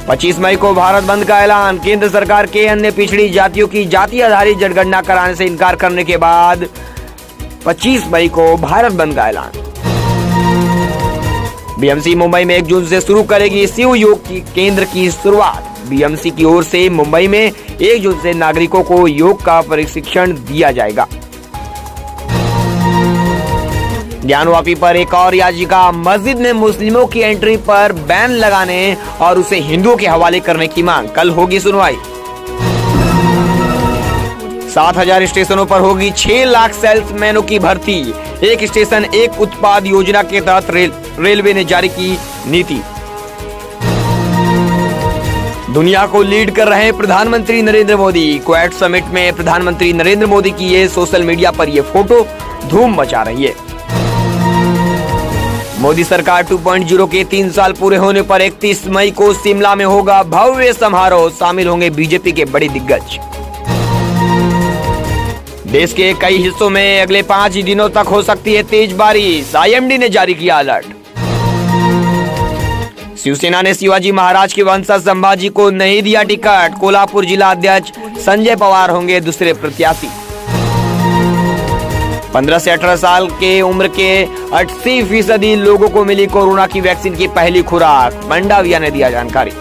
25 मई को भारत बंद का ऐलान। केंद्र सरकार के अन्य पिछड़ी जातियों की जाति आधारित जनगणना कराने से इनकार करने के बाद 25 मई को भारत बंद का ऐलान। बीएमसी मुंबई में 1 जून से शुरू करेगी शिव योग की केंद्र की शुरुआत। बीएमसी की ओर से मुंबई में 1 जून से नागरिकों को योग का प्रशिक्षण दिया जाएगा। ज्ञानवापी पर एक और याचिका। मस्जिद में मुस्लिमों की एंट्री पर बैन लगाने और उसे हिंदुओं के हवाले करने की मांग। कल होगी सुनवाई। 7000 स्टेशनों पर होगी 6 लाख सेल्समैनों की भर्ती। एक स्टेशन एक उत्पाद योजना के तहत रेलवे ने जारी की नीति। दुनिया को लीड कर रहे प्रधानमंत्री नरेंद्र मोदी। क्वेट समिट में प्रधानमंत्री नरेंद्र मोदी की ये सोशल मीडिया पर ये फोटो धूम मचा रही है। मोदी सरकार 2.0 के 3 साल पूरे होने पर 31 मई को शिमला में होगा भव्य समारोह। शामिल होंगे बीजेपी के बड़े दिग्गज। देश के कई हिस्सों में अगले 5 दिनों तक हो सकती है तेज बारिश। आईएमडी ने जारी किया अलर्ट। शिवसेना ने शिवाजी महाराज के वंशज संभाजी को नहीं दिया टिकट। कोल्हापुर जिला अध्यक्ष संजय पवार होंगे दूसरे प्रत्याशी। 15 से 18 साल के उम्र के 80% लोगों को मिली कोरोना की वैक्सीन की पहली खुराक। मंडाविया ने दिया जानकारी।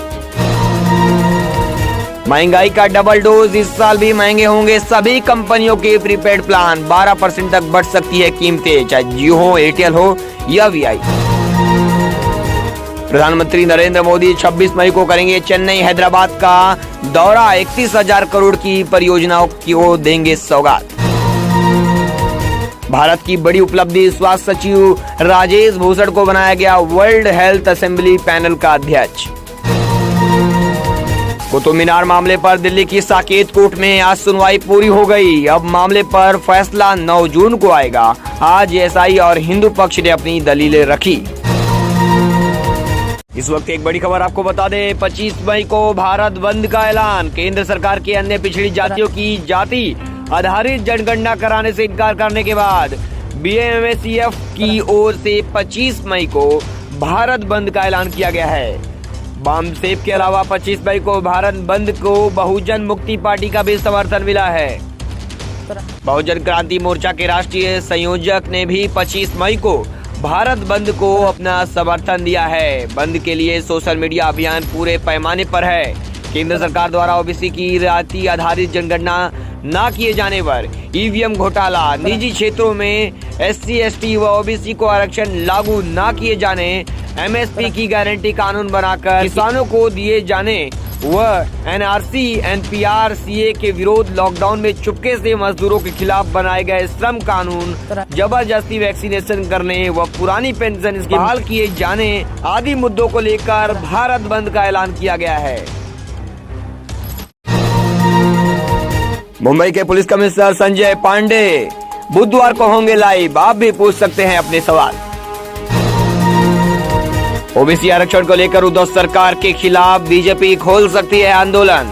महंगाई का डबल डोज। इस साल भी महंगे होंगे सभी कंपनियों के प्रीपेड प्लान। 12% तक बढ़ सकती है कीमतें, चाहे जियो हो, एयरटेल हो या वीआई। प्रधानमंत्री नरेंद्र मोदी 26 मई को करेंगे चेन्नई हैदराबाद का दौरा। 31,000 करोड़ की परियोजनाओं को देंगे सौगात। भारत की बड़ी उपलब्धि। स्वास्थ्य सचिव राजेश भूषण को बनाया गया वर्ल्ड हेल्थ असेंबली पैनल का अध्यक्ष। कुतुब मीनार मामले पर दिल्ली की साकेत कोर्ट में आज सुनवाई पूरी हो गई। अब मामले पर फैसला 9 जून को आएगा। आज एएसआई और हिंदू पक्ष ने अपनी दलीलें रखी। इस वक्त एक बड़ी खबर आपको बता दें। 25 मई को भारत बंद का ऐलान। केंद्र सरकार के अन्य पिछड़ी जातियों की जाति आधारित जनगणना कराने से इनकार करने के बाद बीएमसीएफ की ओर से 25 मई को भारत बंद का ऐलान किया गया है। बामसेफ के अलावा 25 मई को भारत बंद को बहुजन मुक्ति पार्टी का भी समर्थन मिला है। बहुजन क्रांति मोर्चा के राष्ट्रीय संयोजक ने भी 25 मई को भारत बंद को अपना समर्थन दिया है। बंद के लिए सोशल मीडिया अभियान पूरे पैमाने पर है। केंद्र सरकार द्वारा ओबीसी की जाति आधारित जनगणना न किए जाने पर ईवीएम घोटाला, निजी क्षेत्रों में एससी एसटी व ओबीसी को आरक्षण लागू न किए जाने, एमएसपी की गारंटी कानून बनाकर किसानों को दिए जाने व एनआरसी एनपीआर सीए के विरोध, लॉकडाउन में चुपके से मजदूरों के खिलाफ बनाए गए श्रम कानून, जबरदस्ती वैक्सीनेशन करने व पुरानी पेंशन स्कीम बहाल किए जाने आदि मुद्दों को लेकर भारत बंद का ऐलान किया गया है। मुंबई के पुलिस कमिश्नर संजय पांडे बुधवार को होंगे लाइव। आप भी पूछ सकते हैं अपने सवाल। ओबीसी आरक्षण को लेकर उद्धव सरकार के खिलाफ बीजेपी खोल सकती है आंदोलन।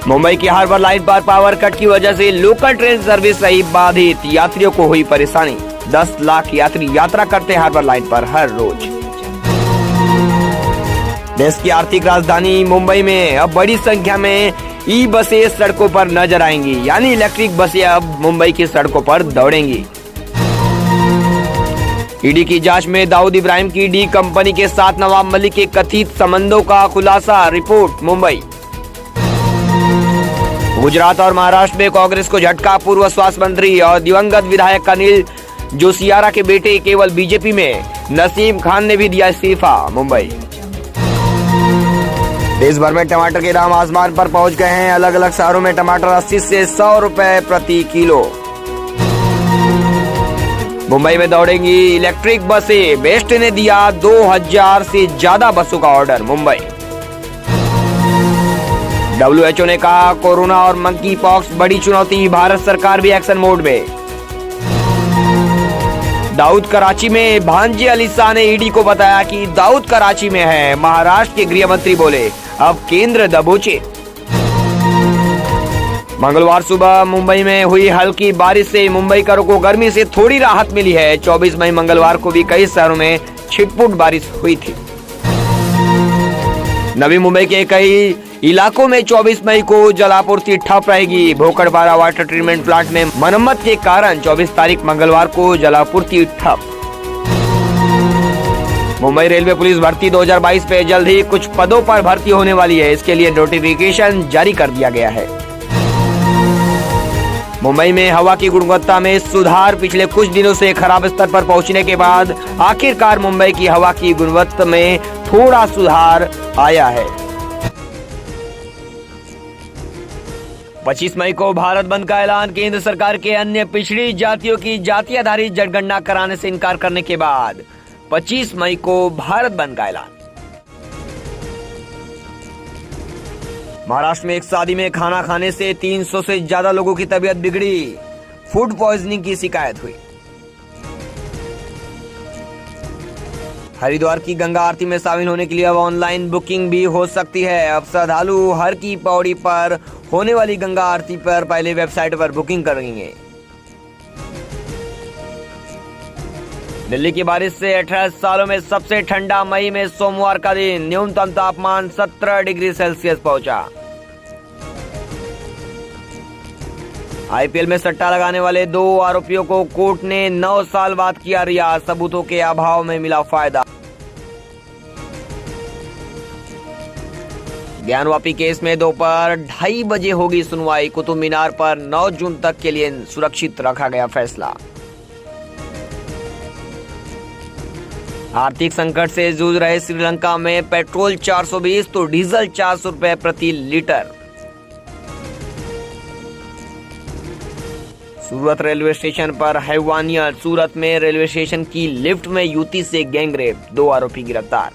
मुंबई की हार्बर लाइन पर पावर कट की वजह से लोकल ट्रेन सर्विस रही बाधित। यात्रियों को हुई परेशानी। 10 लाख यात्री यात्रा करते हैं हार्बर लाइन पर हर रोज। देश की आर्थिक राजधानी मुंबई में अब बड़ी संख्या में ई बसें सड़कों पर नजर आएंगी, यानी इलेक्ट्रिक बसें अब मुंबई की सड़कों पर दौड़ेंगी। ईडी की जांच में दाऊद इब्राहिम की डी कंपनी के साथ नवाब मलिक के कथित संबंधों का खुलासा। रिपोर्ट मुंबई। गुजरात और महाराष्ट्र में कांग्रेस को झटका। पूर्व स्वास्थ्य मंत्री और दिवंगत विधायक अनिल जोशियारा के बेटे केवल बीजेपी में। नसीम खान ने भी दिया इस्तीफा। मुंबई। देश भर में टमाटर के दाम आसमान पर पहुंच गए हैं। अलग अलग शहरों में टमाटर 80 से 100 रुपए प्रति किलो। मुंबई में दौड़ेंगी इलेक्ट्रिक बसें। बेस्ट ने दिया 2000 से ज्यादा बसों का ऑर्डर। मुंबई। WHO ने कहा कोरोना और मंकी पॉक्स बड़ी चुनौती। भारत सरकार भी एक्शन मोड में। दाऊद कराची में। भांजे अली शाह ने ईडी को बताया कि दाऊद कराची में है। महाराष्ट्र के गृह मंत्री बोले अब केंद्र दबोचे। मंगलवार सुबह मुंबई में हुई हल्की बारिश से मुंबईकरों को गर्मी से थोड़ी राहत मिली है। 24 मई मंगलवार को भी कई शहरों में छिटपुट बारिश हुई थी। नवी मुंबई के कई इलाकों में 24 मई को जलापूर्ति ठप रहेगी। भोकड़बारा वाटर ट्रीटमेंट प्लांट में मरम्मत के कारण 24 तारीख मंगलवार को जलापूर्ति ठप। मुंबई रेलवे पुलिस भर्ती 2022 पे जल्द ही कुछ पदों पर भर्ती होने वाली है। इसके लिए नोटिफिकेशन जारी कर दिया गया है। मुंबई में हवा की गुणवत्ता में सुधार। पिछले कुछ दिनों से खराब स्तर पर पहुंचने के बाद आखिरकार मुंबई की हवा की गुणवत्ता में थोड़ा सुधार आया है। 25 मई को भारत बंद का ऐलान। केंद्र सरकार के अन्य पिछड़ी जातियों की जाति आधारित जनगणना कराने से इनकार करने के बाद 25 मई को भारत बंद का ऐलान। महाराष्ट्र में एक शादी में खाना खाने से 300 से ज्यादा लोगों की तबीयत बिगड़ी। फूड पॉइजनिंग की शिकायत हुई। हरिद्वार की गंगा आरती में शामिल होने के लिए अब ऑनलाइन बुकिंग भी हो सकती है। अब श्रद्धालु हर की पौड़ी पर होने वाली गंगा आरती पर पहले वेबसाइट पर बुकिंग करेंगे। दिल्ली की बारिश से 18 सालों में सबसे ठंडा मई में सोमवार का दिन। न्यूनतम तापमान 17 डिग्री सेल्सियस पहुंचा। आईपीएल में सट्टा लगाने वाले 2 आरोपियों को कोर्ट ने 9 साल बाद किया रिहा। सबूतों के अभाव में मिला फायदा। ज्ञानवापी केस में दोपहर 2:30 बजे होगी सुनवाई। कुतुब मीनार पर 9 जून तक के लिए सुरक्षित रखा गया फैसला। आर्थिक संकट से जूझ रहे श्रीलंका में पेट्रोल 420 तो डीजल 400 रुपए प्रति लीटर। सूरत रेलवे स्टेशन पर हैवानियत। सूरत में रेलवे स्टेशन की लिफ्ट में युवती से गैंगरेप। 2 आरोपी गिरफ्तार।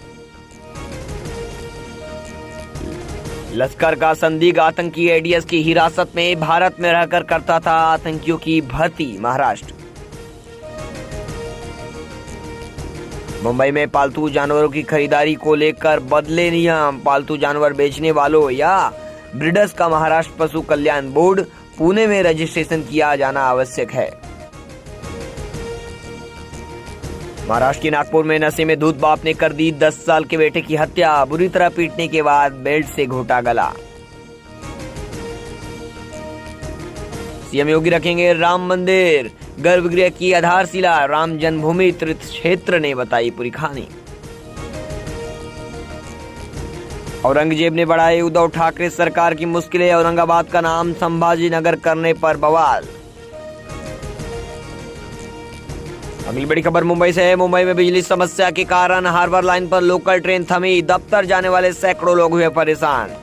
लश्कर का संदिग्ध आतंकी एडीएस की हिरासत में। भारत में रहकर करता था आतंकियों की भर्ती। महाराष्ट्र। मुंबई में पालतू जानवरों की खरीदारी को लेकर बदले नियम। पालतू जानवर बेचने वालों या ब्रीडर्स का महाराष्ट्र पशु कल्याण बोर्ड पुणे में रजिस्ट्रेशन किया जाना आवश्यक है। महाराष्ट्र के नागपुर में नशे में धुत बाप ने कर दी 10 साल के बेटे की हत्या। बुरी तरह पीटने के बाद बेल्ट से घोटा गला। सीएम योगी रखेंगे राम मंदिर। गर्भगृह की आधारशिला। राम जन्मभूमि तीर्थ क्षेत्र ने बताई पूरी कहानी। औरंगजेब ने बढ़ाई उद्धव ठाकरे सरकार की मुश्किलें। औरंगाबाद का नाम संभाजी नगर करने पर बवाल। अगली बड़ी खबर मुंबई से है। मुंबई में बिजली समस्या के कारण हार्बर लाइन पर लोकल ट्रेन थमी। दफ्तर जाने वाले सैकड़ों लोग हुए परेशान।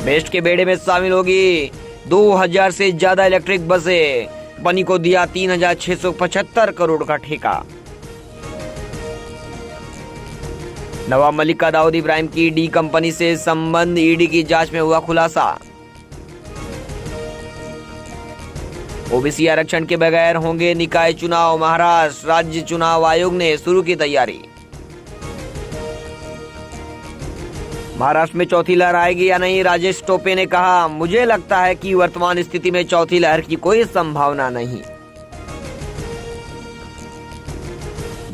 बेस्ट के बेड़े में शामिल होगी 2000 से ज्यादा इलेक्ट्रिक बसें। कंपनी को दिया 3675 करोड़ का ठेका। नवाब मलिक का दाऊद इब्राहिम की डी कंपनी से संबंध। ईडी की जांच में हुआ खुलासा। ओबीसी आरक्षण के बगैर होंगे निकाय चुनाव। महाराष्ट्र राज्य चुनाव आयोग ने शुरू की तैयारी। महाराष्ट्र में चौथी लहर आएगी या नहीं, राजेश टोपे ने कहा, मुझे लगता है कि वर्तमान स्थिति में चौथी लहर की कोई संभावना नहीं।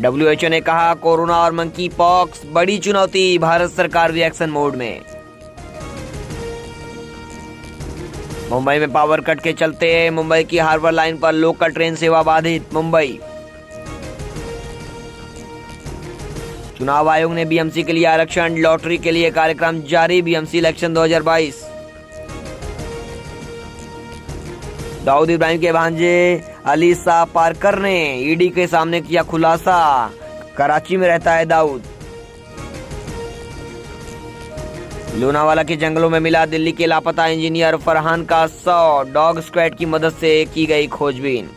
डब्ल्यूएचओ ने कहा, कोरोना और मंकी पॉक्स बड़ी चुनौती। भारत सरकार रिएक्शन मोड में। मुंबई में पावर कट के चलते मुंबई की हार्बर लाइन पर लोकल ट्रेन सेवा बाधित। मुंबई चुनाव आयोग ने बीएमसी के लिए आरक्षण। लॉटरी के लिए कार्यक्रम जारी। BMC election 2022। दाऊद इब्राहिम के भांजे अली शाह पारकर ने ईडी के सामने किया खुलासा। कराची में रहता है दाऊद। लोनावाला के जंगलों में मिला दिल्ली के लापता इंजीनियर फरहान का शव। डॉग स्क्वाड की मदद से की गई खोजबीन।